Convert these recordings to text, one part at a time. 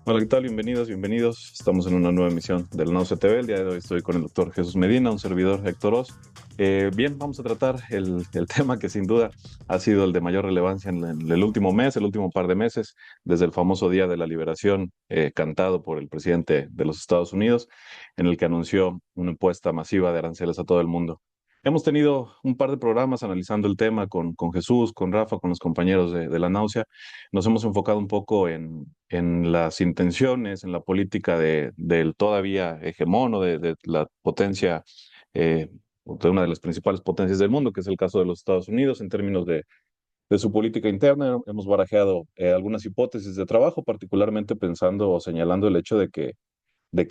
Hola, ¿qué tal? Bienvenidos, bienvenidos. Estamos en una nueva emisión del Náusea TV. El día de hoy estoy con el doctor Jesús Medina, un servidor, Héctor Oz. Bien, vamos a tratar el tema que sin duda ha sido el de mayor relevancia en el último mes, el último par de meses, desde el famoso Día de la Liberación, cantado por el presidente de los Estados Unidos, en el que anunció una impuesta masiva de aranceles a todo el mundo. Hemos tenido un par de programas analizando el tema con Jesús, con Rafa, con los compañeros de la Náusea. Nos hemos enfocado un poco en las intenciones, en la política del todavía hegemón o de la potencia, eh, de una de las principales potencias del mundo, que es el caso de los Estados Unidos, en términos de su política interna. Hemos barajeado algunas hipótesis de trabajo, particularmente pensando o señalando el hecho de que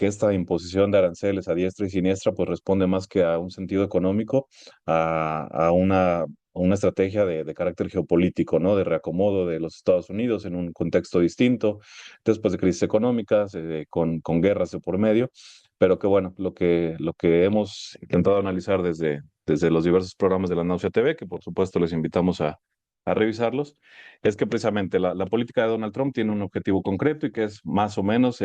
esta imposición de aranceles a diestra y siniestra pues responde más que a un sentido económico, a una estrategia de carácter geopolítico, ¿no? De reacomodo de los Estados Unidos en un contexto distinto, después de crisis económicas, con guerras de por medio, pero que bueno, lo que hemos intentado analizar desde los diversos programas de la Náusea TV, que por supuesto les invitamos a revisarlos, es que precisamente la política de Donald Trump tiene un objetivo concreto y que es más o menos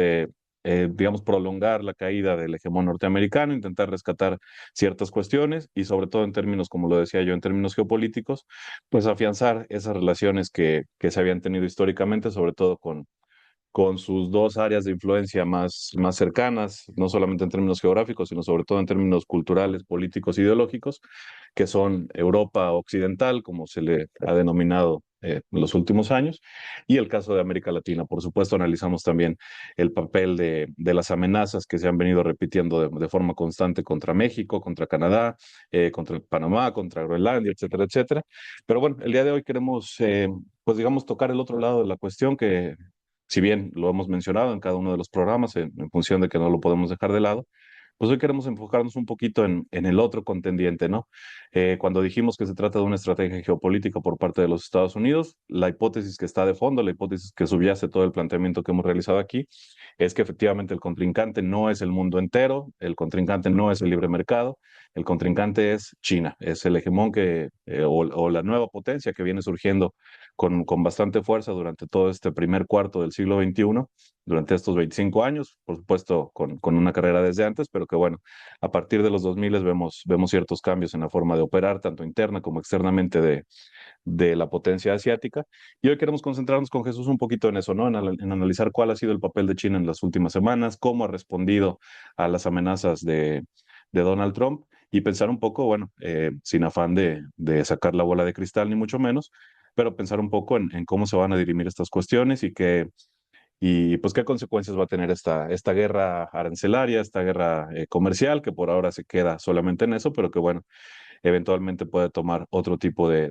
digamos, prolongar la caída del hegemón norteamericano, intentar rescatar ciertas cuestiones y sobre todo en términos, como lo decía yo, en términos geopolíticos, pues afianzar esas relaciones que se habían tenido históricamente, sobre todo con sus dos áreas de influencia más cercanas, no solamente en términos geográficos, sino sobre todo en términos culturales, políticos, ideológicos, que son Europa Occidental, como se le ha denominado en los últimos años, y el caso de América Latina. Por supuesto, analizamos también el papel de las amenazas que se han venido repitiendo de forma constante contra México, contra Canadá, contra Panamá, contra Groenlandia, etcétera, etcétera. Pero bueno, el día de hoy queremos, pues digamos, tocar el otro lado de la cuestión que, si bien lo hemos mencionado en cada uno de los programas, en función de que no lo podemos dejar de lado, pues hoy queremos enfocarnos un poquito en el otro contendiente, ¿no? Cuando dijimos que se trata de una estrategia geopolítica por parte de los Estados Unidos, la hipótesis que está de fondo, la hipótesis que subyace todo el planteamiento que hemos realizado aquí, es que efectivamente el contrincante no es el mundo entero, el contrincante no es el libre mercado, el contrincante es China, es el hegemón o la nueva potencia que viene surgiendo con bastante fuerza durante todo este primer cuarto del siglo XXI, durante estos 25 años, por supuesto con una carrera desde antes, pero que bueno, a partir de los 2000 vemos ciertos cambios en la forma de operar, tanto interna como externamente de la potencia asiática. Y hoy queremos concentrarnos con Jesús un poquito en eso, ¿no? En analizar cuál ha sido el papel de China en las últimas semanas, cómo ha respondido a las amenazas de Donald Trump y pensar un poco, bueno, sin afán de sacar la bola de cristal ni mucho menos, pero pensar un poco en cómo se van a dirimir estas cuestiones y pues qué consecuencias va a tener esta guerra arancelaria, esta guerra comercial, que por ahora se queda solamente en eso, pero que bueno, eventualmente puede tomar otro tipo de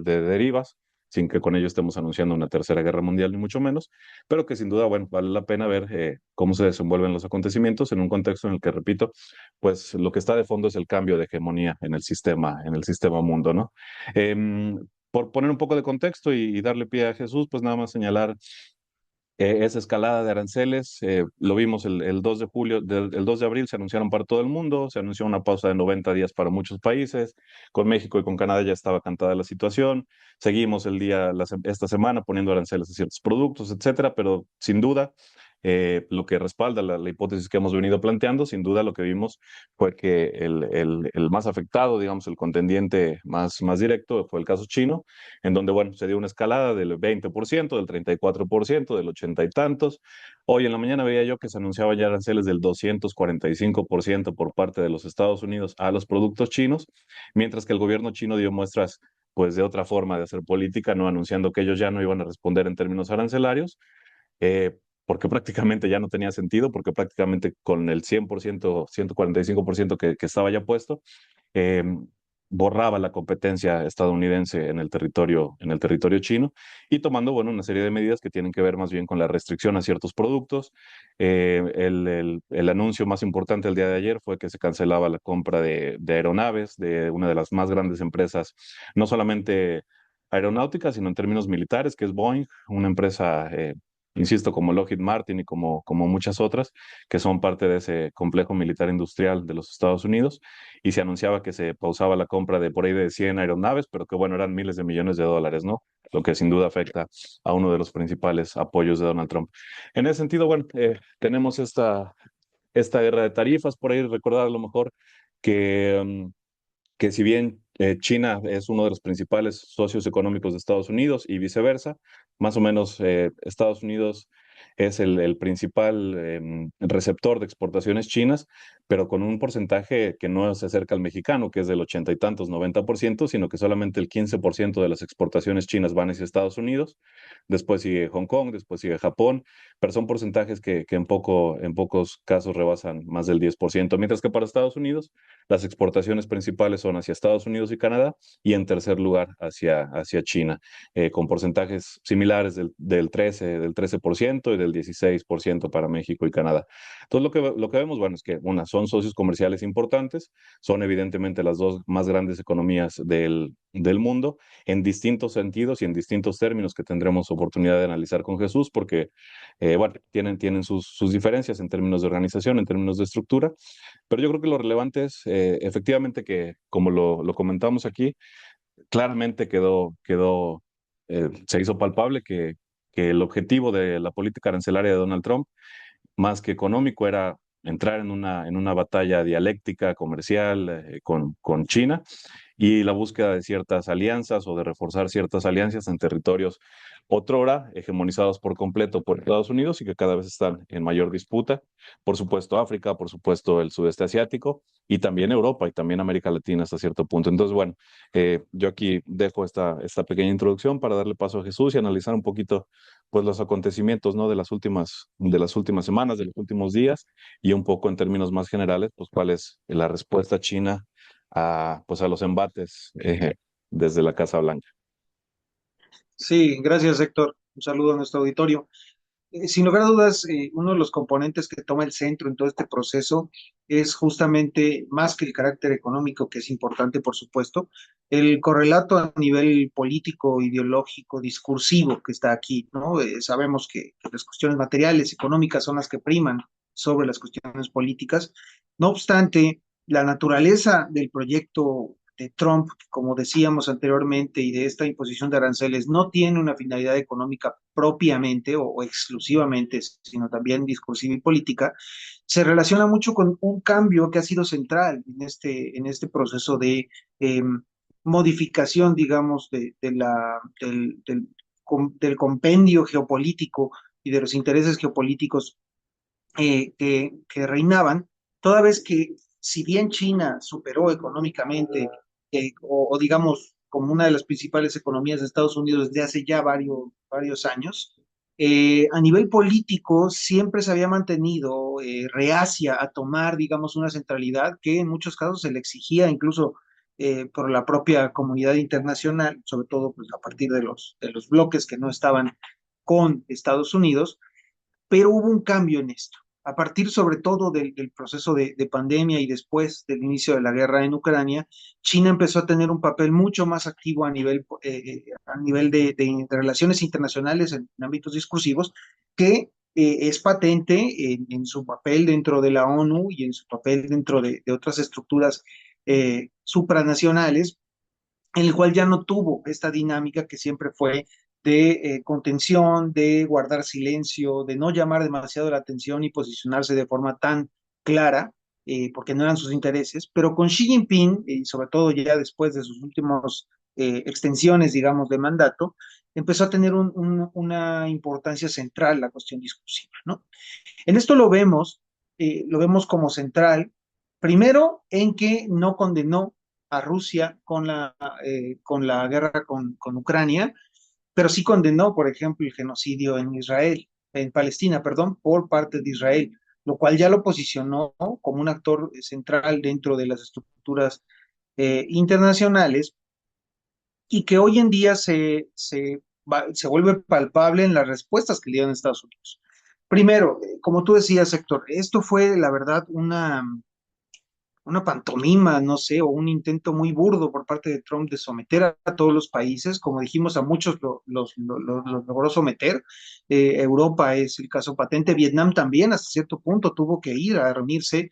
derivas, sin que con ello estemos anunciando una tercera guerra mundial, ni mucho menos, pero que sin duda, bueno, vale la pena ver cómo se desenvuelven los acontecimientos en un contexto en el que, repito, pues lo que está de fondo es el cambio de hegemonía en el sistema mundo, ¿no? Por poner un poco de contexto y darle pie a Jesús, pues nada más señalar esa escalada de aranceles. Lo vimos el 2 de julio, el 2 de abril se anunciaron para todo el mundo, se anunció una pausa de 90 días para muchos países, con México y con Canadá ya estaba cantada la situación, seguimos esta semana poniendo aranceles a ciertos productos, etcétera, pero sin duda lo que respalda la hipótesis que hemos venido planteando, sin duda lo que vimos fue que el más afectado, digamos, el contendiente más directo fue el caso chino, en donde, bueno, se dio una escalada del 20%, del 34%, del 80 y tantos. Hoy en la mañana veía yo que se anunciaban ya aranceles del 245% por parte de los Estados Unidos a los productos chinos, mientras que el gobierno chino dio muestras pues de otra forma de hacer política, no anunciando que ellos ya no iban a responder en términos arancelarios, porque prácticamente ya no tenía sentido, porque prácticamente con el 100%, 145% que estaba ya puesto, eh, borraba la competencia estadounidense en el territorio chino y tomando, bueno, una serie de medidas que tienen que ver más bien con la restricción a ciertos productos. El anuncio más importante el día de ayer fue que se cancelaba la compra de aeronaves de una de las más grandes empresas, no solamente aeronáuticas, sino en términos militares, que es Boeing, una empresa insisto, como Lockheed Martin y como muchas otras, que son parte de ese complejo militar industrial de los Estados Unidos, y se anunciaba que se pausaba la compra de por ahí de 100 aeronaves, pero que bueno, eran miles de millones de dólares, ¿no? Lo que sin duda afecta a uno de los principales apoyos de Donald Trump. En ese sentido, bueno, tenemos esta guerra de tarifas, por ahí recordar a lo mejor que que si bien China es uno de los principales socios económicos de Estados Unidos y viceversa, más o menos Estados Unidos es el principal receptor de exportaciones chinas, pero con un porcentaje que no se acerca al mexicano, que es del 80 y tantos, 90%, sino que solamente el 15% de las exportaciones chinas van hacia Estados Unidos, después sigue Hong Kong, después sigue Japón, pero son porcentajes que en pocos casos rebasan más del 10%, mientras que para Estados Unidos las exportaciones principales son hacia Estados Unidos y Canadá y en tercer lugar hacia China, con porcentajes similares del 13% y del 16% para México y Canadá. Entonces lo que vemos, bueno, es que son socios comerciales importantes, son evidentemente las dos más grandes economías del mundo en distintos sentidos y en distintos términos que tendremos oportunidad de analizar con Jesús, porque, bueno, tienen sus diferencias en términos de organización, en términos de estructura, pero yo creo que lo relevante es efectivamente que, como lo comentamos aquí, claramente se hizo palpable que el objetivo de la política arancelaria de Donald Trump, más que económico, era entrar en una batalla dialéctica comercial con China y la búsqueda de ciertas alianzas o de reforzar ciertas alianzas en territorios otrora hegemonizados por completo por Estados Unidos y que cada vez están en mayor disputa. Por supuesto África, por supuesto el sudeste asiático y también Europa y también América Latina hasta cierto punto. Entonces, bueno, yo aquí dejo esta pequeña introducción para darle paso a Jesús y analizar un poquito pues los acontecimientos, ¿no? De las últimas semanas, de los últimos días y un poco en términos más generales, pues cuál es la respuesta china pues a los embates desde la Casa Blanca. Sí, gracias, Héctor. Un saludo a nuestro auditorio. Sin lugar a dudas, uno de los componentes que toma el centro en todo este proceso es justamente, más que el carácter económico, que es importante, por supuesto, el correlato a nivel político, ideológico, discursivo que está aquí, ¿no? Sabemos que las cuestiones materiales, económicas, son las que priman sobre las cuestiones políticas. No obstante, la naturaleza del proyecto de Trump, como decíamos anteriormente, y de esta imposición de aranceles, no tiene una finalidad económica propiamente o exclusivamente, sino también discursiva y política, se relaciona mucho con un cambio que ha sido central en este proceso de eh, modificación, digamos, del compendio geopolítico y de los intereses geopolíticos que reinaban, toda vez que si bien China superó económicamente, o digamos como una de las principales economías de Estados Unidos desde hace ya varios años, a nivel político siempre se había mantenido reacia a tomar, digamos, una centralidad que en muchos casos se le exigía incluso por la propia comunidad internacional, sobre todo pues, a partir de los bloques que no estaban con Estados Unidos, pero hubo un cambio en esto. A partir sobre todo del proceso de pandemia y después del inicio de la guerra en Ucrania, China empezó a tener un papel mucho más activo a nivel de relaciones internacionales en ámbitos discursivos, que es patente en su papel dentro de la ONU y en su papel dentro de otras estructuras supranacionales, en el cual ya no tuvo esta dinámica que siempre fue de contención, de guardar silencio, de no llamar demasiado la atención y posicionarse de forma tan clara, porque no eran sus intereses, pero con Xi Jinping, y sobre todo ya después de sus últimos extensiones, digamos, de mandato, empezó a tener una importancia central la cuestión discursiva, ¿no? En esto lo vemos como central, primero en que no condenó a Rusia con la guerra con Ucrania, pero sí condenó, por ejemplo, el genocidio en Israel, en Palestina, perdón, por parte de Israel, lo cual ya lo posicionó, ¿no?, como un actor central dentro de las estructuras internacionales, y que hoy en día se vuelve palpable en las respuestas que le dieron Estados Unidos. Primero, como tú decías, Héctor, esto fue, la verdad, una pantomima, no sé, o un intento muy burdo por parte de Trump de someter a todos los países. Como dijimos, a muchos los logró someter. Europa es el caso patente. Vietnam también, hasta cierto punto, tuvo que ir a reunirse,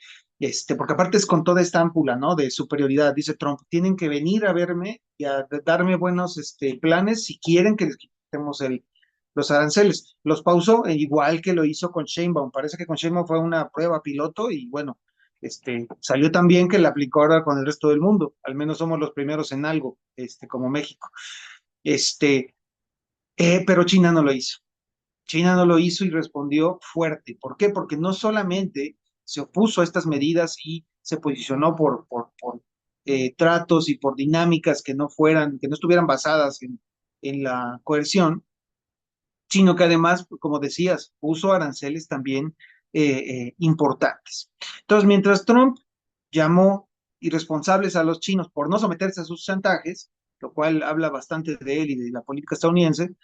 porque aparte es con toda esta ámpula, ¿no? De superioridad, dice Trump, tienen que venir a verme y a darme buenos planes si quieren que les quitemos los aranceles. Los pausó, igual que lo hizo con Sheinbaum. Parece que con Sheinbaum fue una prueba piloto y bueno, salió tan bien que la aplicó ahora con el resto del mundo. Al menos somos los primeros en algo, como México. Este, pero China no lo hizo. China no lo hizo y respondió fuerte. ¿Por qué? Porque no solamente se opuso a estas medidas y se posicionó por tratos y por dinámicas que no estuvieran basadas en la coerción, sino que además, como decías, puso aranceles también importantes. Entonces, mientras Trump llamó irresponsables a los chinos por no someterse a sus chantajes, lo cual habla bastante de él y de la política estadounidense,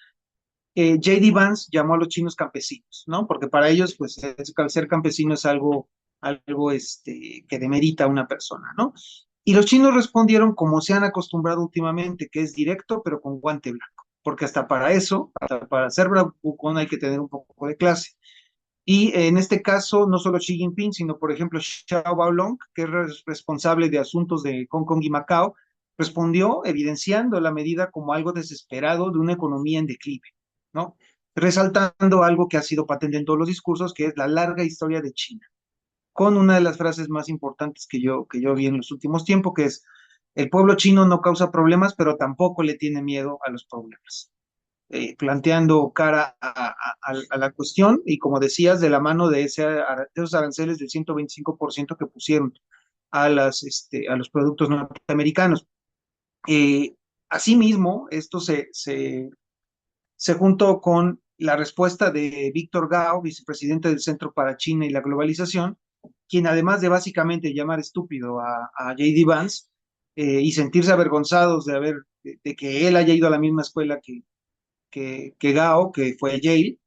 J.D. Vance llamó a los chinos campesinos, ¿no? Porque para ellos, pues, ser campesino es algo que demerita a una persona, ¿no? Y los chinos respondieron como se han acostumbrado últimamente, que es directo, pero con guante blanco, porque hasta para eso, hasta para ser bravucón hay que tener un poco de clase. Y en este caso, no solo Xi Jinping, sino por ejemplo Xiao Baolong, que es responsable de asuntos de Hong Kong y Macao, respondió evidenciando la medida como algo desesperado de una economía en declive, ¿no? Resaltando algo que ha sido patente en todos los discursos, que es la larga historia de China, con una de las frases más importantes que yo vi en los últimos tiempos, que es, el pueblo chino no causa problemas, pero tampoco le tiene miedo a los problemas. Planteando cara a la cuestión y como decías, de la mano de esos aranceles del 125% que pusieron a los productos norteamericanos. Eh, Asimismo, esto se juntó con la respuesta de Víctor Gao, vicepresidente del Centro para China y la Globalización, quien además de básicamente llamar estúpido a J.D. Vance y sentirse avergonzados de que él haya ido a la misma escuela que Gao, que fue Yale,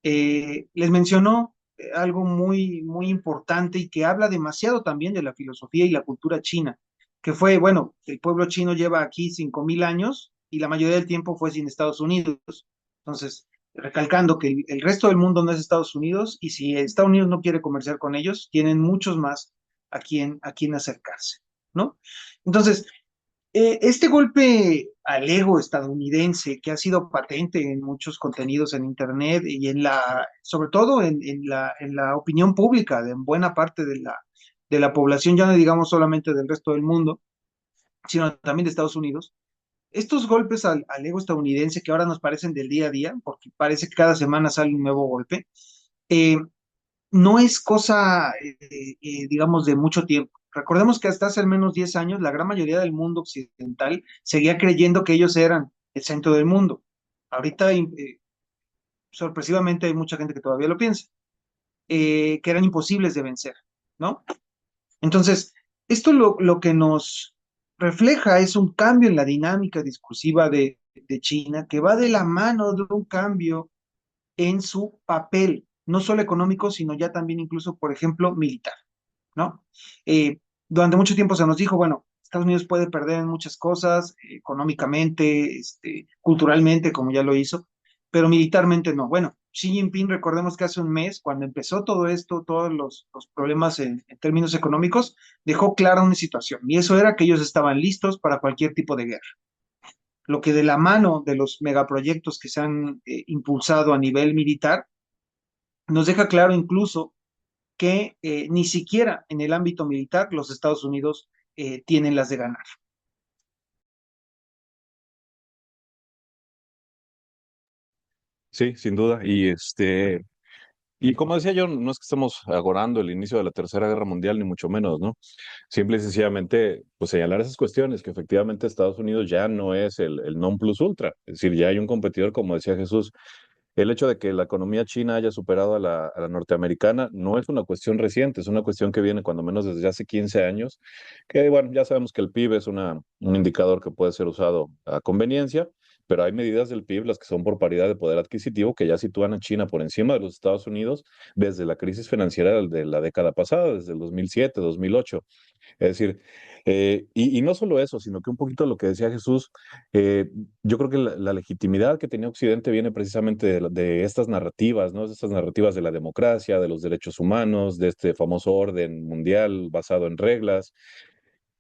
les mencionó algo muy, muy importante y que habla demasiado también de la filosofía y la cultura china, que fue, bueno, el pueblo chino lleva aquí 5.000 años y la mayoría del tiempo fue sin Estados Unidos. Entonces, recalcando que el resto del mundo no es Estados Unidos y si Estados Unidos no quiere comerciar con ellos, tienen muchos más a quien acercarse, ¿no? Entonces, este golpe al ego estadounidense que ha sido patente en muchos contenidos en Internet y sobre todo en la opinión pública de buena parte de la población, ya no digamos solamente del resto del mundo, sino también de Estados Unidos, estos golpes al ego estadounidense que ahora nos parecen del día a día, porque parece que cada semana sale un nuevo golpe, eh, no es cosa, digamos, de mucho tiempo. Recordemos que hasta hace al menos 10 años la gran mayoría del mundo occidental seguía creyendo que ellos eran el centro del mundo. Ahorita, sorpresivamente, hay mucha gente que todavía lo piensa, que eran imposibles de vencer, ¿no? Entonces, esto lo que nos refleja es un cambio en la dinámica discursiva de China que va de la mano de un cambio en su papel, no solo económico, sino ya también incluso, por ejemplo, militar, ¿no? Eh, durante mucho tiempo se nos dijo, bueno, Estados Unidos puede perder en muchas cosas, económicamente, culturalmente, como ya lo hizo, pero militarmente no. Bueno, Xi Jinping, recordemos que hace un mes, cuando empezó todo esto, todos los problemas en términos económicos, dejó clara una situación, y eso era que ellos estaban listos para cualquier tipo de guerra. Lo que de la mano de los megaproyectos que se han impulsado a nivel militar, nos deja claro incluso que ni siquiera en el ámbito militar los Estados Unidos tienen las de ganar. Sí, sin duda. Y como decía yo, no es que estemos agorando el inicio de la Tercera Guerra Mundial, ni mucho menos, ¿no? Simple y sencillamente, pues señalar esas cuestiones, que efectivamente Estados Unidos ya no es el non plus ultra, es decir, ya hay un competidor, como decía Jesús. El hecho de que la economía china haya superado a la norteamericana no es una cuestión reciente, es una cuestión que viene cuando menos desde hace 15 años, que bueno, ya sabemos que el PIB es un indicador que puede ser usado a conveniencia, pero hay medidas del PIB, las que son por paridad de poder adquisitivo, que ya sitúan a China por encima de los Estados Unidos desde la crisis financiera de la década pasada, desde el 2007, 2008. Es decir, y no solo eso, sino que un poquito lo que decía Jesús, yo creo que la legitimidad que tenía Occidente viene precisamente de estas narrativas, ¿no? De estas narrativas de la democracia, de los derechos humanos, de este famoso orden mundial basado en reglas,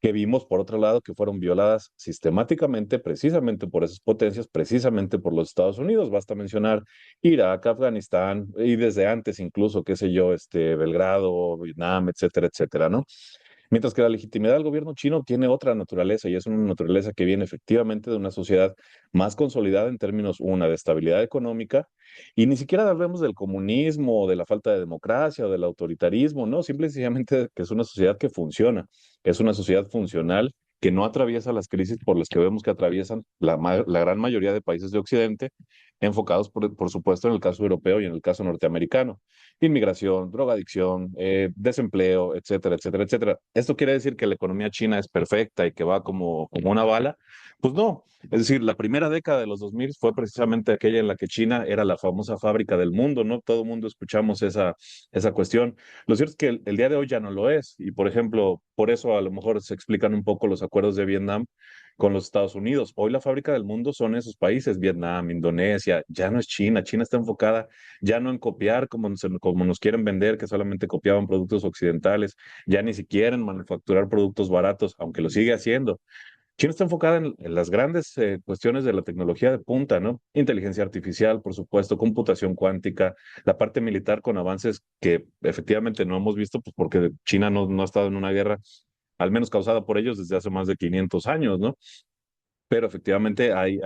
que vimos, por otro lado, que fueron violadas sistemáticamente, precisamente por esas potencias, precisamente por los Estados Unidos. Basta mencionar Irak, Afganistán, y desde antes incluso, qué sé yo, Belgrado, Vietnam, etcétera, etcétera, ¿no? Mientras que la legitimidad del gobierno chino tiene otra naturaleza y es una naturaleza que viene efectivamente de una sociedad más consolidada en términos, una, de estabilidad económica, y ni siquiera hablemos del comunismo o de la falta de democracia o del autoritarismo, no, simple y sencillamente que es una sociedad que funciona, es una sociedad funcional que no atraviesa las crisis por las que vemos que atraviesan la gran mayoría de países de Occidente, enfocados por supuesto en el caso europeo y en el caso norteamericano. Inmigración, drogadicción, desempleo, etcétera, etcétera, etcétera. ¿Esto quiere decir que la economía china es perfecta y que va como una bala? Pues no. Es decir, la primera década de los 2000 fue precisamente aquella en la que China era la famosa fábrica del mundo, ¿no? Todo el mundo escuchamos esa cuestión. Lo cierto es que el día de hoy ya no lo es. Y, por ejemplo, por eso a lo mejor se explican un poco los acuerdos de Vietnam con los Estados Unidos. Hoy la fábrica del mundo son esos países, Vietnam, Indonesia, ya no es China. China está enfocada ya no en copiar como nos quieren vender, que solamente copiaban productos occidentales, ya ni siquiera en manufacturar productos baratos, aunque lo sigue haciendo. China está enfocada en las grandes cuestiones de la tecnología de punta, ¿no? Inteligencia artificial, por supuesto, computación cuántica, la parte militar con avances que efectivamente no hemos visto, pues porque China no ha estado en una guerra, al menos causada por ellos desde hace más de 500 años, ¿no? Pero efectivamente hay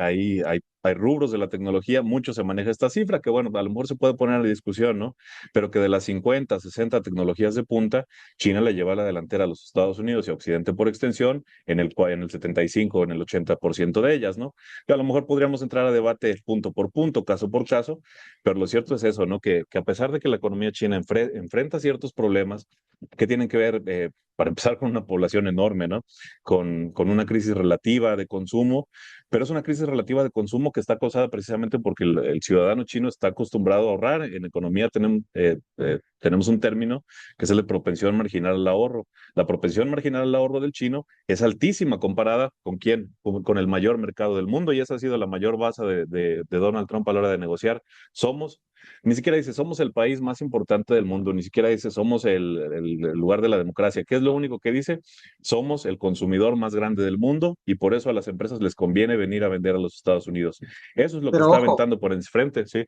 rubros de la tecnología, mucho se maneja esta cifra, que bueno, a lo mejor se puede poner a discusión, ¿no? Pero que de las 50, 60 tecnologías de punta, China le lleva a la delantera a los Estados Unidos y a Occidente por extensión, en el 75 o en el 80% de ellas, ¿no? Que a lo mejor podríamos entrar a debate punto por punto, caso por caso, pero lo cierto es eso, ¿no? Que a pesar de que la economía china enfrenta ciertos problemas que tienen que ver, para empezar, con una población enorme, ¿no? Con una crisis relativa de consumo, pero es una crisis relativa de consumo que está causada precisamente porque el ciudadano chino está acostumbrado a ahorrar. En economía tenemos un término que es el de propensión marginal al ahorro. La propensión marginal al ahorro del chino es altísima comparada con quién, con el mayor mercado del mundo, y esa ha sido la mayor base de Donald Trump a la hora de negociar. Somos Ni siquiera dice somos el país más importante del mundo, ni siquiera dice somos el lugar de la democracia. ¿Qué es lo único que dice? Somos el consumidor más grande del mundo y por eso a las empresas les conviene venir a vender a los Estados Unidos. Eso es lo que Pero está ojo, aventando por enfrente, sí.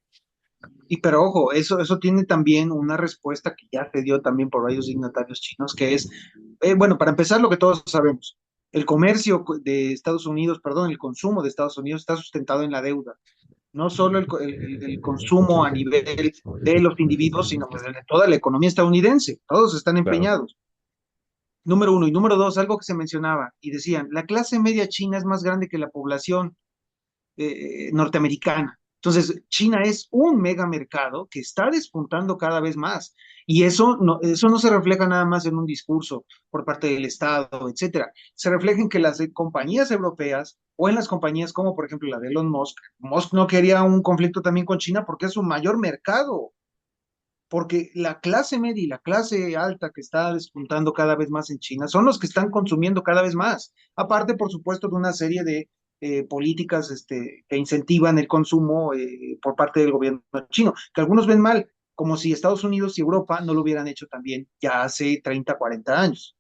pero ojo, eso tiene también una respuesta que ya se dio también por varios dignatarios chinos, que es, bueno, para empezar, lo que todos sabemos, el comercio de Estados Unidos, perdón, el consumo de Estados Unidos está sustentado en la deuda. No solo el consumo a nivel de los individuos, sino pues de toda la economía estadounidense. Todos están Claro. empeñados. Número uno. Y número dos, algo que se mencionaba, y decían, la clase media china es más grande que la población norteamericana. Entonces, China es un megamercado que está despuntando cada vez más. Y eso no se refleja nada más en un discurso por parte del Estado, etcétera. Se refleja en que las compañías europeas o en las compañías como, por ejemplo, la de Elon Musk, Musk no quería un conflicto también con China porque es su mayor mercado. Porque la clase media y la clase alta que está despuntando cada vez más en China son los que están consumiendo cada vez más. Aparte, por supuesto, de una serie de políticas que incentivan el consumo por parte del gobierno chino, que algunos ven mal, como si Estados Unidos y Europa no lo hubieran hecho también ya hace 30, 40 años.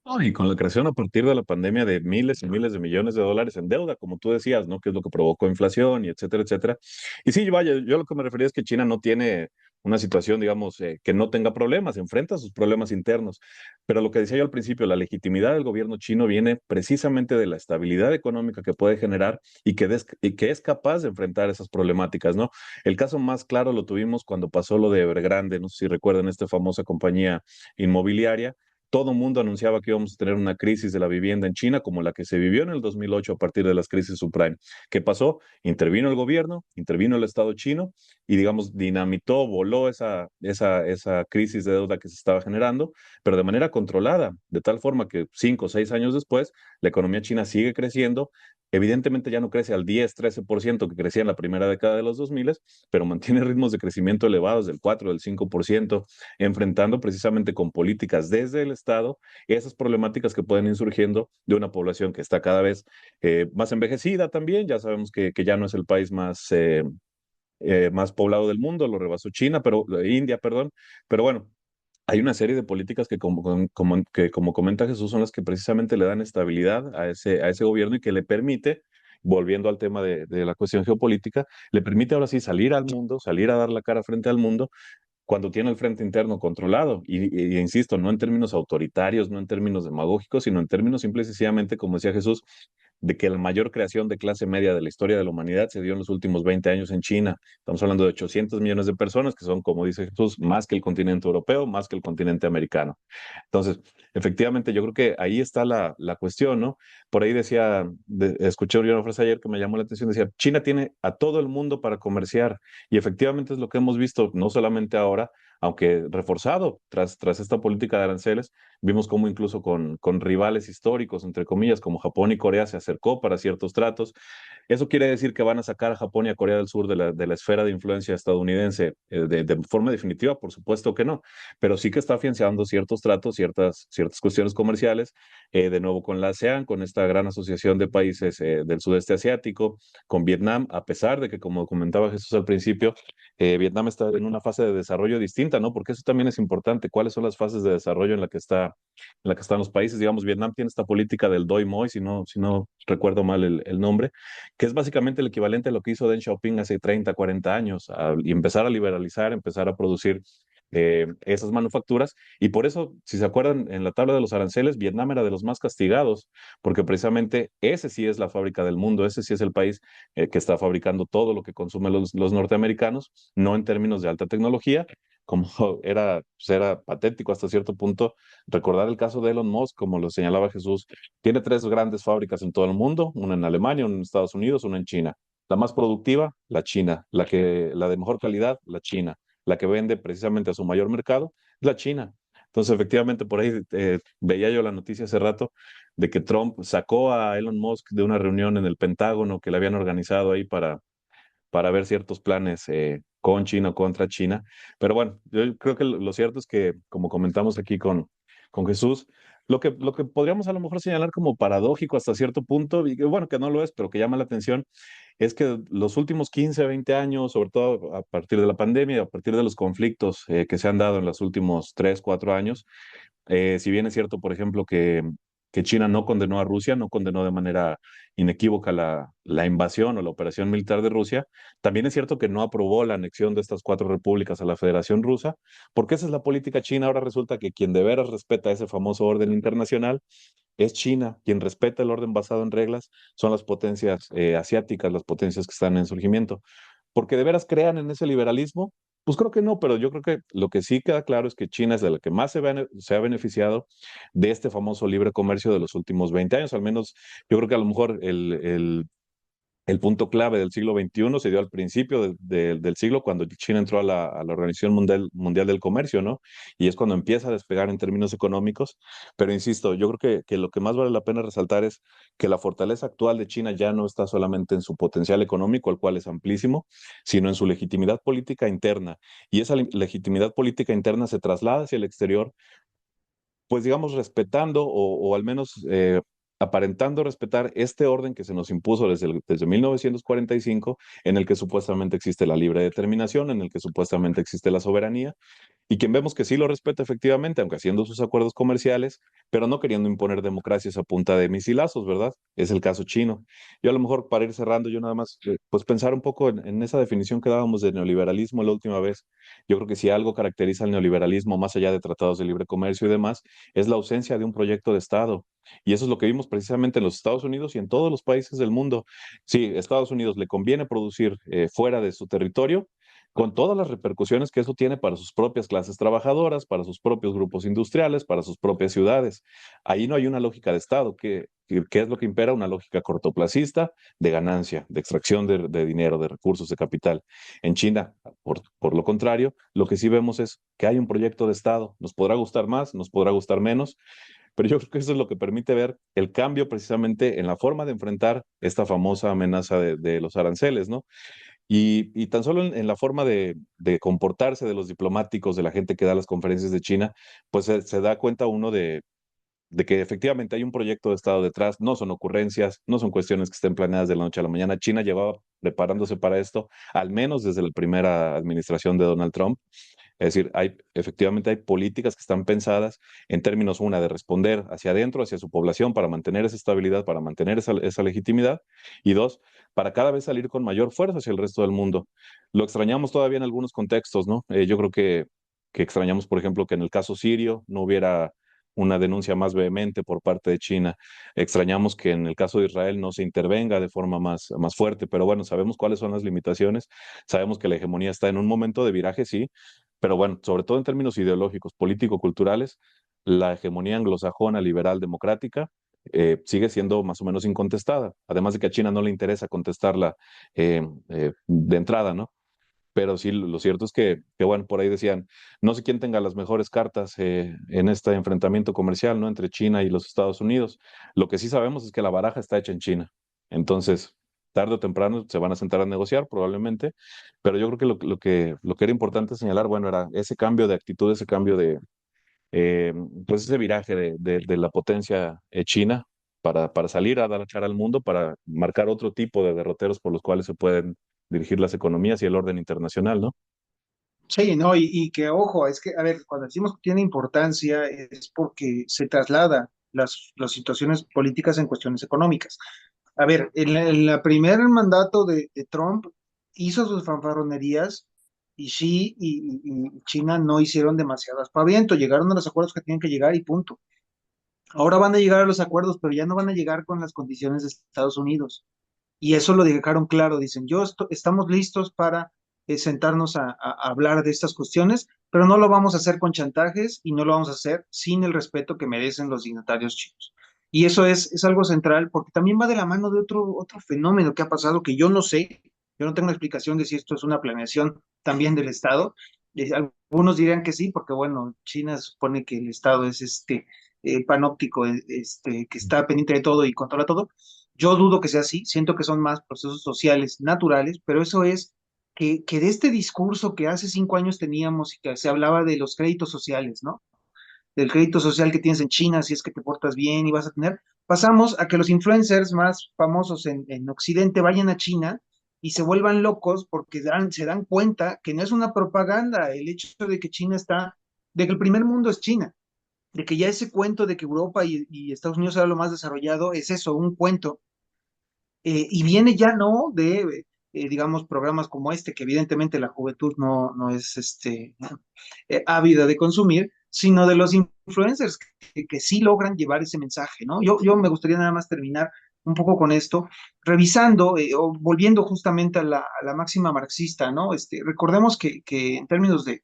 No, y con la creación a partir de la pandemia de miles y miles de millones de dólares en deuda, como tú decías, ¿no? Que es lo que provocó inflación y etcétera, etcétera. Y sí, vaya, yo lo que me refería es que China no tiene una situación, digamos, que no tenga problemas, enfrenta sus problemas internos. Pero lo que decía yo al principio, la legitimidad del gobierno chino viene precisamente de la estabilidad económica que puede generar y que es capaz de enfrentar esas problemáticas, ¿no? El caso más claro lo tuvimos cuando pasó lo de Evergrande, no sé si recuerdan esta famosa compañía inmobiliaria. Todo el mundo anunciaba que íbamos a tener una crisis de la vivienda en China como la que se vivió en el 2008 a partir de las crisis subprime. ¿Qué pasó? Intervino el gobierno, intervino el Estado chino y, digamos, dinamitó, voló esa crisis de deuda que se estaba generando, pero de manera controlada, de tal forma que 5 o 6 años después, la economía china sigue creciendo, Evidentemente ya no crece al 10, 13% que crecía en la primera década de los 2000, pero mantiene ritmos de crecimiento elevados del 4, del 5%, enfrentando precisamente con políticas desde el Estado esas problemáticas que pueden ir surgiendo de una población que está cada vez más envejecida también. Ya sabemos que ya no es el país más poblado del mundo, lo rebasó China, India, perdón, pero bueno, hay una serie de políticas que como comenta Jesús, son las que precisamente le dan estabilidad a ese gobierno y que le permite, volviendo al tema de la cuestión geopolítica, le permite ahora sí salir al mundo, salir a dar la cara frente al mundo cuando tiene el frente interno controlado. Insisto, no en términos autoritarios, no en términos demagógicos, sino en términos simple y sencillamente, como decía Jesús, de que la mayor creación de clase media de la historia de la humanidad se dio en los últimos 20 años en China. Estamos hablando de 800 millones de personas, que son, como dice Jesús, más que el continente europeo, más que el continente americano. Entonces, efectivamente, yo creo que ahí está la cuestión, ¿no? Por ahí decía, escuché una frase ayer que me llamó la atención, decía, China tiene a todo el mundo para comerciar, y efectivamente es lo que hemos visto, no solamente ahora, aunque reforzado tras esta política de aranceles, vimos cómo incluso con rivales históricos, entre comillas, como Japón y Corea, se acercó para ciertos tratos. ¿Eso quiere decir que van a sacar a Japón y a Corea del Sur de la esfera de influencia estadounidense de forma definitiva? Por supuesto que no, pero sí que está afianzando ciertos tratos, ciertas cuestiones comerciales, de nuevo con la ASEAN, con esta gran asociación de países del sudeste asiático, con Vietnam, a pesar de que, como comentaba Jesús al principio, Vietnam está en una fase de desarrollo distinta, ¿no? Porque eso también es importante. ¿Cuáles son las fases de desarrollo en la que están los países? Digamos, Vietnam tiene esta política del Doi Moi, si no recuerdo mal el nombre, que es básicamente el equivalente a lo que hizo Deng Xiaoping hace 30, 40 años, y empezar a liberalizar, empezar a producir esas manufacturas. Y por eso, si se acuerdan, en la tabla de los aranceles, Vietnam era de los más castigados, porque precisamente ese sí es la fábrica del mundo, ese sí es el país que está fabricando todo lo que consumen los norteamericanos, no en términos de alta tecnología, como pues era patético hasta cierto punto recordar el caso de Elon Musk, como lo señalaba Jesús. Tiene tres grandes fábricas en todo el mundo, una en Alemania, una en Estados Unidos, una en China. La más productiva, la China. La de mejor calidad, la China. La que vende precisamente a su mayor mercado, es la China. Entonces, efectivamente, por ahí veía yo la noticia hace rato de que Trump sacó a Elon Musk de una reunión en el Pentágono que le habían organizado ahí para ver ciertos planes con China o contra China. Pero bueno, yo creo que lo cierto es que, como comentamos aquí con Jesús, lo que podríamos a lo mejor señalar como paradójico hasta cierto punto, y que, bueno, que no lo es, pero que llama la atención, es que los últimos 15, 20 años, sobre todo a partir de la pandemia, a partir de los conflictos que se han dado en los últimos 3, 4 años, si bien es cierto, por ejemplo, que China no condenó a Rusia, no condenó de manera inequívoca la invasión o la operación militar de Rusia, también es cierto que no aprobó la anexión de estas cuatro repúblicas a la Federación Rusa, porque esa es la política china. Ahora resulta que quien de veras respeta ese famoso orden internacional es China. Quien respeta el orden basado en reglas son las potencias asiáticas, las potencias que están en surgimiento. Porque de veras crean en ese liberalismo, pues creo que no, pero yo creo que lo que sí queda claro es que China es de la que más se ha beneficiado de este famoso libre comercio de los últimos 20 años. Al menos yo creo que a lo mejor el punto clave del siglo XXI se dio al principio del siglo, cuando China entró a la Organización Mundial del Comercio, ¿no? Y es cuando empieza a despegar en términos económicos. Pero insisto, yo creo que lo que más vale la pena resaltar es que la fortaleza actual de China ya no está solamente en su potencial económico, el cual es amplísimo, sino en su legitimidad política interna. Y esa legitimidad política interna se traslada hacia el exterior, pues digamos, respetando o al menos aparentando respetar este orden que se nos impuso desde 1945, en el que supuestamente existe la libre determinación, en el que supuestamente existe la soberanía, y quien vemos que sí lo respeta efectivamente, aunque haciendo sus acuerdos comerciales, pero no queriendo imponer democracias a punta de misilazos, ¿verdad? Es el caso chino. Yo a lo mejor para ir cerrando, yo nada más, pues pensar un poco en esa definición que dábamos de neoliberalismo la última vez. Yo creo que si algo caracteriza al neoliberalismo, más allá de tratados de libre comercio y demás, es la ausencia de un proyecto de Estado. Y eso es lo que vimos precisamente en los Estados Unidos y en todos los países del mundo. Sí, a Estados Unidos le conviene producir fuera de su territorio, con todas las repercusiones que eso tiene para sus propias clases trabajadoras, para sus propios grupos industriales, para sus propias ciudades. Ahí no hay una lógica de Estado. ¿Qué es lo que impera? Una lógica cortoplacista de ganancia, de extracción de dinero, de recursos, de capital. En China, por lo contrario, lo que sí vemos es que hay un proyecto de Estado. Nos podrá gustar más, nos podrá gustar menos, pero yo creo que eso es lo que permite ver el cambio precisamente en la forma de enfrentar esta famosa amenaza de los aranceles, ¿no? Y tan solo en la forma de comportarse de los diplomáticos, de la gente que da las conferencias de China, pues se da cuenta uno de que efectivamente hay un proyecto de Estado detrás, no son ocurrencias, no son cuestiones que estén planeadas de la noche a la mañana. China llevaba preparándose para esto, al menos desde la primera administración de Donald Trump. Es decir, efectivamente hay políticas que están pensadas en términos, una, de responder hacia adentro, hacia su población, para mantener esa estabilidad, para mantener esa legitimidad, y dos, para cada vez salir con mayor fuerza hacia el resto del mundo. Lo extrañamos todavía en algunos contextos, ¿no? Yo creo que extrañamos, por ejemplo, que en el caso sirio no hubiera una denuncia más vehemente por parte de China. Extrañamos que en el caso de Israel no se intervenga de forma más fuerte, pero bueno, sabemos cuáles son las limitaciones, sabemos que la hegemonía está en un momento de viraje, sí, pero bueno, sobre todo en términos ideológicos, político-culturales, la hegemonía anglosajona, liberal, democrática, sigue siendo más o menos incontestada. Además de que a China no le interesa contestarla de entrada, ¿no? Pero sí, lo cierto es bueno, por ahí decían, no sé quién tenga las mejores cartas en este enfrentamiento comercial, ¿no? Entre China y los Estados Unidos. Lo que sí sabemos es que la baraja está hecha en China. Entonces, tarde o temprano se van a sentar a negociar, probablemente, pero yo creo que lo que era importante señalar, bueno, era ese cambio de actitud, ese cambio eh, pues ese viraje de la potencia china para salir a dar la cara al mundo, para marcar otro tipo de derroteros por los cuales se pueden dirigir las economías y el orden internacional, ¿no? Sí, no, y que ojo, es que, a ver, cuando decimos que tiene importancia es porque se traslada las situaciones políticas en cuestiones económicas. A ver, en la primer mandato de Trump hizo sus fanfarronerías y Xi y China no hicieron demasiado aspaviento, llegaron a los acuerdos que tenían que llegar y punto. Ahora van a llegar a los acuerdos, pero ya no van a llegar con las condiciones de Estados Unidos. Y eso lo dejaron claro, dicen, estamos listos para sentarnos a hablar de estas cuestiones, pero no lo vamos a hacer con chantajes y no lo vamos a hacer sin el respeto que merecen los dignatarios chinos. Y eso es algo central porque también va de la mano de otro fenómeno que ha pasado que yo no sé, yo no tengo una explicación de si esto es una planeación también del Estado. Algunos dirían que sí, porque bueno, China supone que el Estado es panóptico, que está pendiente de todo y controla todo. Yo dudo que sea así, siento que son más procesos sociales naturales, pero eso es que de este discurso que hace 5 años teníamos y que se hablaba de los créditos sociales, ¿no? Del crédito social que tienes en China, si es que te portas bien y vas a tener, pasamos a que los influencers más famosos en Occidente vayan a China y se vuelvan locos porque se dan cuenta que no es una propaganda el hecho de que China está, de que el primer mundo es China, de que ya ese cuento de que Europa y Estados Unidos era lo más desarrollado, es eso, un cuento y viene ya no de, digamos, programas como este, que evidentemente la juventud no es ávida de consumir, sino de los influencers que sí logran llevar ese mensaje, ¿no? Yo me gustaría nada más terminar un poco con esto, revisando o volviendo justamente a la máxima marxista, ¿no? Recordemos que en términos del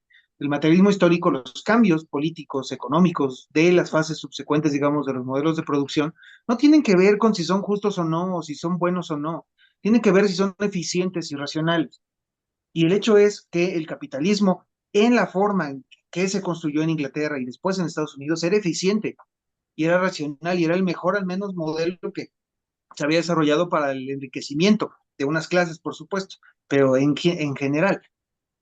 materialismo histórico, los cambios políticos, económicos de las fases subsecuentes, digamos, de los modelos de producción, no tienen que ver con si son justos o no, o si son buenos o no. Tienen que ver si son eficientes y racionales. Y el hecho es que el capitalismo, en la forma en que se construyó en Inglaterra y después en Estados Unidos, era eficiente y era racional y era el mejor, al menos, modelo que se había desarrollado para el enriquecimiento de unas clases, por supuesto, pero en general.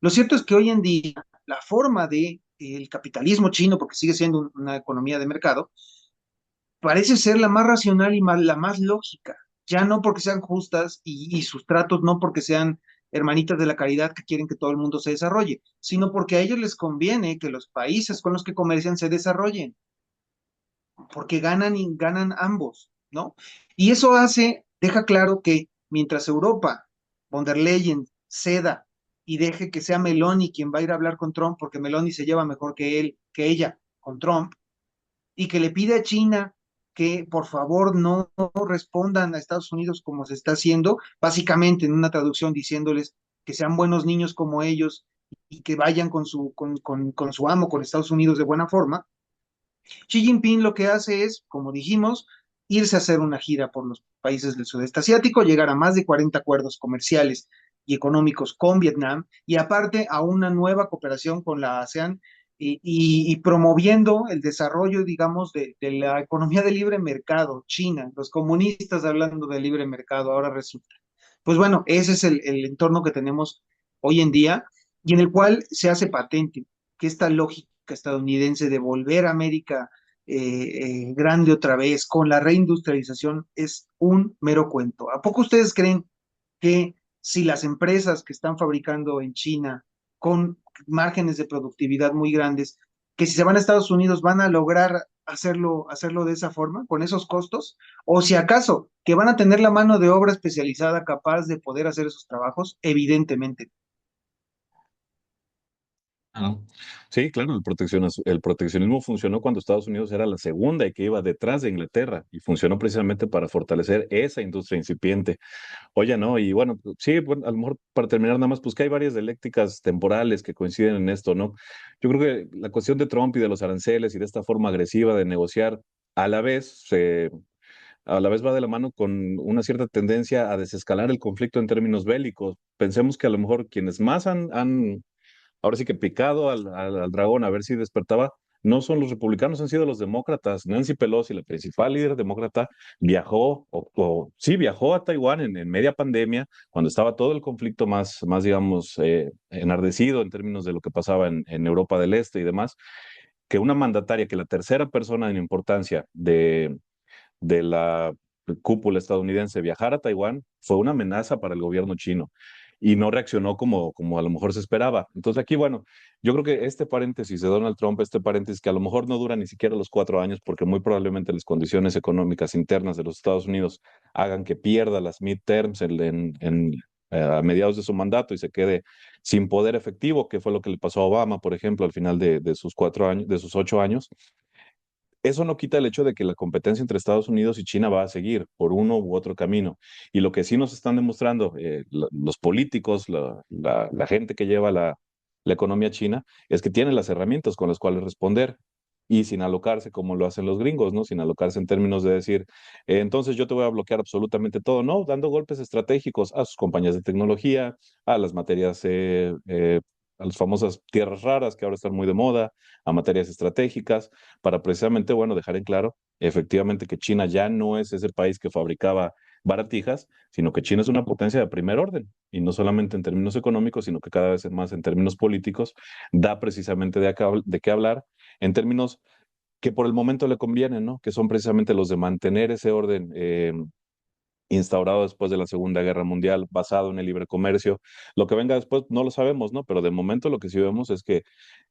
Lo cierto es que hoy en día la forma de el capitalismo chino, porque sigue siendo una economía de mercado, parece ser la más racional y la más lógica, ya no porque sean justas y sus tratos no porque sean hermanitas de la caridad que quieren que todo el mundo se desarrolle, sino porque a ellos les conviene que los países con los que comercian se desarrollen, porque ganan y ganan ambos, ¿no? Y eso deja claro que mientras Europa, von der Leyen, ceda y deje que sea Meloni quien va a ir a hablar con Trump, porque Meloni se lleva mejor que él, que ella, con Trump, y que le pide a China que por favor no respondan a Estados Unidos como se está haciendo, básicamente en una traducción diciéndoles que sean buenos niños como ellos y que vayan con su amo, con Estados Unidos de buena forma. Xi Jinping lo que hace es, como dijimos, irse a hacer una gira por los países del sudeste asiático, llegar a más de 40 acuerdos comerciales y económicos con Vietnam y aparte a una nueva cooperación con la ASEAN y promoviendo el desarrollo, digamos, de la economía de libre mercado, China, los comunistas hablando de libre mercado, ahora resulta. Pues bueno, ese es el entorno que tenemos hoy en día y en el cual se hace patente que esta lógica estadounidense de volver a América grande otra vez con la reindustrialización es un mero cuento. ¿A poco ustedes creen que si las empresas que están fabricando en China con márgenes de productividad muy grandes, que si se van a Estados Unidos van a lograr hacerlo de esa forma, con esos costos? O si acaso que van a tener la mano de obra especializada capaz de poder hacer esos trabajos, evidentemente. Ah, sí, claro, el proteccionismo funcionó cuando Estados Unidos era la segunda y que iba detrás de Inglaterra y funcionó precisamente para fortalecer esa industria incipiente. Oye, no, y bueno, sí, bueno, a lo mejor para terminar nada más, pues que hay varias dialécticas temporales que coinciden en esto, ¿no? Yo creo que la cuestión de Trump y de los aranceles y de esta forma agresiva de negociar a la vez a la vez va de la mano con una cierta tendencia a desescalar el conflicto en términos bélicos. Pensemos que a lo mejor quienes más han ahora sí que picado al dragón a ver si despertaba, no son los republicanos, han sido los demócratas. Nancy Pelosi, la principal líder demócrata, viajó, sí, viajó a Taiwán en media pandemia, cuando estaba todo el conflicto más digamos, enardecido en términos de lo que pasaba en Europa del Este y demás, que una mandataria, que la tercera persona en importancia de la cúpula estadounidense viajar a Taiwán fue una amenaza para el gobierno chino y no reaccionó como a lo mejor se esperaba. Entonces aquí, bueno, yo creo que este paréntesis de Donald Trump, este paréntesis que a lo mejor no dura ni siquiera los 4 años, porque muy probablemente las condiciones económicas internas de los Estados Unidos hagan que pierda las midterms a mediados de su mandato y se quede sin poder efectivo, que fue lo que le pasó a Obama, por ejemplo, al final de sus 4 años, de sus 8 años. Eso no quita el hecho de que la competencia entre Estados Unidos y China va a seguir por uno u otro camino. Y lo que sí nos están demostrando los políticos, la gente que lleva la economía china, es que tienen las herramientas con las cuales responder y sin alocarse como lo hacen los gringos, ¿no? Sin alocarse en términos de decir, entonces yo te voy a bloquear absolutamente todo, no, dando golpes estratégicos a sus compañías de tecnología, a las materias, a las famosas tierras raras que ahora están muy de moda, a materias estratégicas para precisamente, bueno, dejar en claro efectivamente que China ya no es ese país que fabricaba baratijas, sino que China es una potencia de primer orden, y no solamente en términos económicos, sino que cada vez más en términos políticos, da precisamente de qué hablar en términos que por el momento le convienen, ¿no? Que son precisamente los de mantener ese orden instaurado después de la Segunda Guerra Mundial, basado en el libre comercio. Lo que venga después no lo sabemos, ¿no? Pero de momento lo que sí vemos es que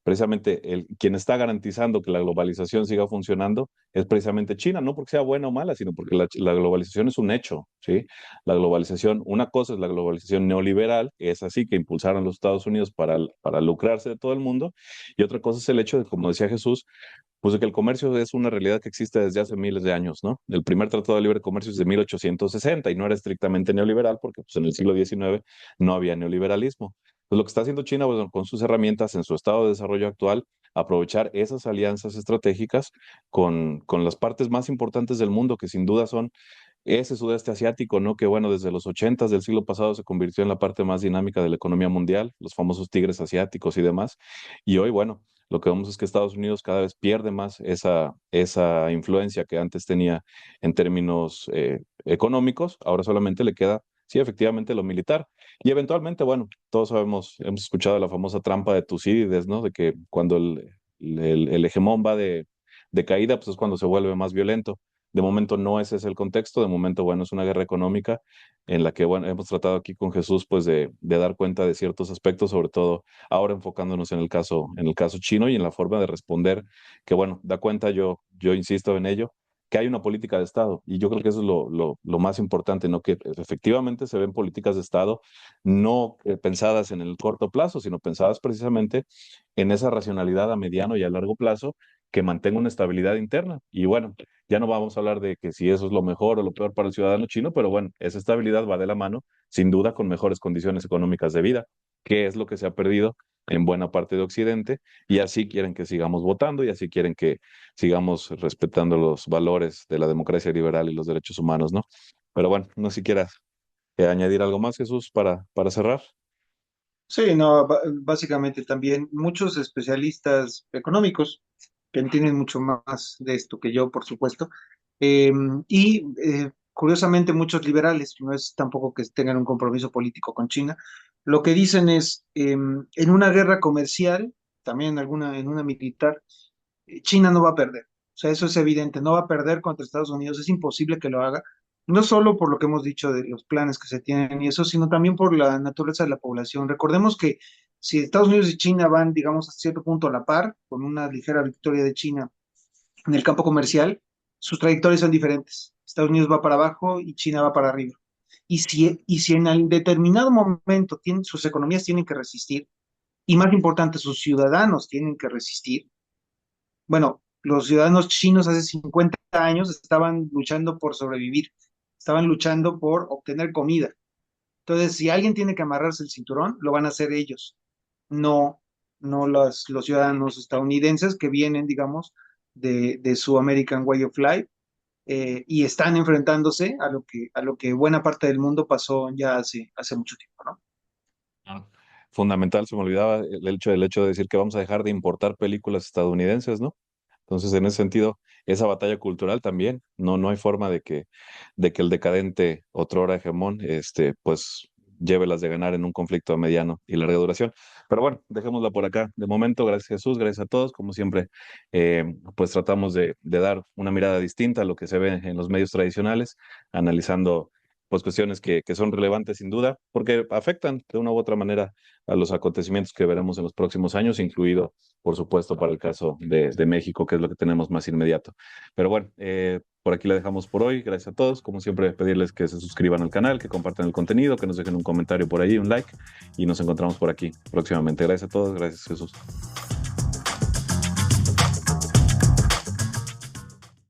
precisamente quien está garantizando que la globalización siga funcionando es precisamente China, no porque sea buena o mala, sino porque la globalización es un hecho, ¿sí? La globalización, una cosa es la globalización neoliberal, que es así que impulsaron los Estados Unidos para lucrarse de todo el mundo, y otra cosa es el hecho de, como decía Jesús, pues de que el comercio es una realidad que existe desde hace miles de años, ¿no? El primer tratado de libre comercio es de 1860 y no era estrictamente neoliberal porque pues, en el siglo XIX no había neoliberalismo. Pues lo que está haciendo China, bueno, con sus herramientas en su estado de desarrollo actual, aprovechar esas alianzas estratégicas con las partes más importantes del mundo, que sin duda son ese sudeste asiático, ¿no? Que bueno, desde los 80 del siglo pasado se convirtió en la parte más dinámica de la economía mundial, los famosos tigres asiáticos y demás. Y hoy, bueno, lo que vemos es que Estados Unidos cada vez pierde más esa influencia que antes tenía en términos económicos, ahora solamente le queda, sí, efectivamente, lo militar. Y eventualmente, bueno, todos sabemos, hemos escuchado la famosa trampa de Tucídides, ¿no? De que cuando el hegemón va de caída, pues es cuando se vuelve más violento. De momento no ese es el contexto, de momento, bueno, es una guerra económica en la que, bueno, hemos tratado aquí con Jesús, pues, de dar cuenta de ciertos aspectos, sobre todo ahora enfocándonos en el caso chino y en la forma de responder, que, bueno, da cuenta, yo insisto en ello, que hay una política de Estado, y yo creo que eso es lo más importante, ¿no? Que efectivamente se ven políticas de Estado no pensadas en el corto plazo, sino pensadas precisamente en esa racionalidad a mediano y a largo plazo que mantenga una estabilidad interna. Y bueno, ya no vamos a hablar de que si eso es lo mejor o lo peor para el ciudadano chino, pero bueno, esa estabilidad va de la mano, sin duda, con mejores condiciones económicas de vida, que es lo que se ha perdido en buena parte de Occidente, y así quieren que sigamos votando y así quieren que sigamos respetando los valores de la democracia liberal y los derechos humanos, ¿no? Pero bueno, no sé si quieras añadir algo más, Jesús, para cerrar. Sí, no, básicamente también muchos especialistas económicos que entienden mucho más de esto que yo, por supuesto, eh, curiosamente muchos liberales, no es tampoco que tengan un compromiso político con China, lo que dicen es, en una guerra comercial, también en una militar, China no va a perder. O sea, eso es evidente, no va a perder contra Estados Unidos, es imposible que lo haga, no solo por lo que hemos dicho de los planes que se tienen y eso, sino también por la naturaleza de la población. Recordemos que si Estados Unidos y China van, digamos, a cierto punto a la par, con una ligera victoria de China en el campo comercial, sus trayectorias son diferentes. Estados Unidos va para abajo y China va para arriba. Y si en el determinado momento sus economías tienen que resistir, y más importante, sus ciudadanos tienen que resistir, bueno, los ciudadanos chinos hace 50 años estaban luchando por sobrevivir, estaban luchando por obtener comida. Entonces, si alguien tiene que amarrarse el cinturón, lo van a hacer ellos, no, no los ciudadanos estadounidenses que vienen, digamos, de su American Way of Life, y están enfrentándose a lo que buena parte del mundo pasó ya hace mucho tiempo, ¿no? Ah. Fundamental, se me olvidaba el hecho de decir que vamos a dejar de importar películas estadounidenses, ¿no? Entonces, en ese sentido, esa batalla cultural también, no hay forma de que el decadente otrora hegemón, pues, lleve las de ganar en un conflicto a mediano y larga duración. Pero bueno, dejémosla por acá. De momento, gracias Jesús, gracias a todos. Como siempre, pues tratamos de dar una mirada distinta a lo que se ve en los medios tradicionales, analizando pues cuestiones que son relevantes sin duda, porque afectan de una u otra manera a los acontecimientos que veremos en los próximos años, incluido por supuesto, para el caso de México, que es lo que tenemos más inmediato. Pero bueno, por aquí la dejamos por hoy. Gracias a todos. Como siempre, pedirles que se suscriban al canal, que compartan el contenido, que nos dejen un comentario por ahí, un like, y nos encontramos por aquí próximamente. Gracias a todos. Gracias, Jesús.